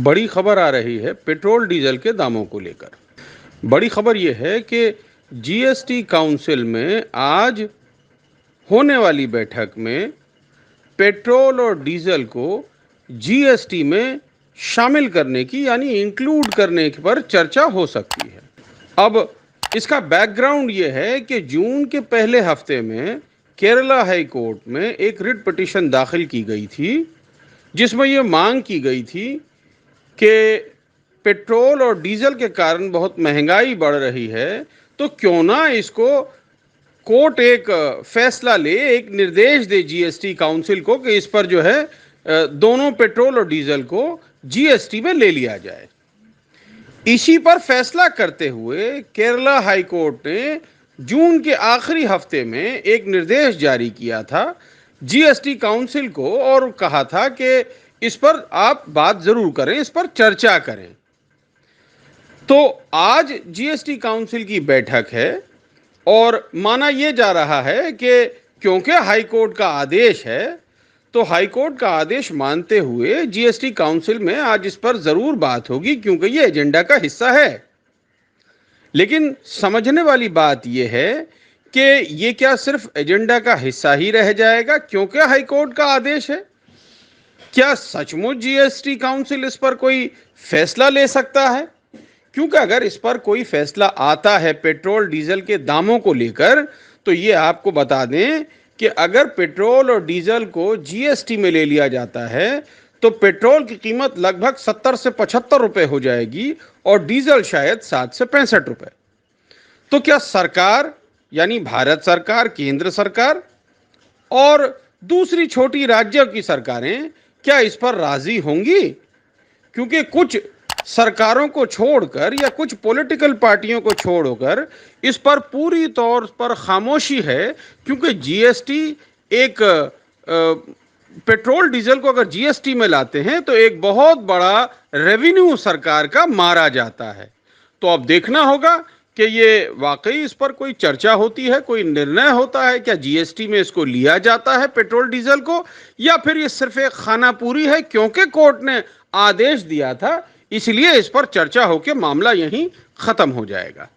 बड़ी खबर आ रही है पेट्रोल डीजल के दामों को लेकर। बड़ी खबर यह है कि जीएसटी काउंसिल में आज होने वाली बैठक में पेट्रोल और डीजल को जीएसटी में शामिल करने की यानी इंक्लूड करने पर चर्चा हो सकती है। अब इसका बैकग्राउंड ये है कि जून के पहले हफ्ते में केरला हाई कोर्ट में एक रिट पिटीशन दाखिल की गई थी जिसमें यह मांग की गई थी कि पेट्रोल और डीजल के कारण बहुत महंगाई बढ़ रही है, तो क्यों ना इसको कोर्ट एक फैसला ले, एक निर्देश दे जीएसटी काउंसिल को कि इस पर जो है दोनों पेट्रोल और डीजल को जीएसटी में ले लिया जाए। इसी पर फैसला करते हुए केरला हाई कोर्ट ने जून के आखिरी हफ्ते में एक निर्देश जारी किया था जीएसटी काउंसिल को और कहा था कि इस पर आप बात जरूर करें, इस पर चर्चा करें। तो आज जीएसटी काउंसिल की बैठक है और माना यह जा रहा है कि क्योंकि हाई कोर्ट का आदेश है तो हाई कोर्ट का आदेश मानते हुए जीएसटी काउंसिल में आज इस पर जरूर बात होगी क्योंकि यह एजेंडा का हिस्सा है। लेकिन समझने वाली बात यह है कि यह क्या सिर्फ एजेंडा का हिस्सा ही रह जाएगा क्योंकि हाई कोर्ट का आदेश है? क्या सचमुच जीएसटी काउंसिल इस पर कोई फैसला ले सकता है? क्योंकि अगर इस पर कोई फैसला आता है पेट्रोल डीजल के दामों को लेकर, तो ये आपको बता दें कि अगर पेट्रोल और डीजल को जीएसटी में ले लिया जाता है तो पेट्रोल की कीमत लगभग 70 से 75 रुपए हो जाएगी और डीजल शायद 60 से 65 रुपए। तो क्या सरकार यानी भारत सरकार, केंद्र सरकार और दूसरी छोटी राज्यों की सरकारें क्या इस पर राजी होंगी? क्योंकि कुछ सरकारों को छोड़कर या कुछ पॉलिटिकल पार्टियों को छोड़कर इस पर पूरी तौर पर खामोशी है, क्योंकि जीएसटी एक पेट्रोल डीजल को अगर जीएसटी में लाते हैं तो एक बहुत बड़ा रेवेन्यू सरकार का मारा जाता है। तो अब देखना होगा कि ये वाकई इस पर कोई चर्चा होती है, कोई निर्णय होता है, क्या जीएसटी में इसको लिया जाता है पेट्रोल डीजल को, या फिर ये सिर्फ एक खानापूरी है क्योंकि कोर्ट ने आदेश दिया था इसलिए इस पर चर्चा होकर मामला यहीं खत्म हो जाएगा।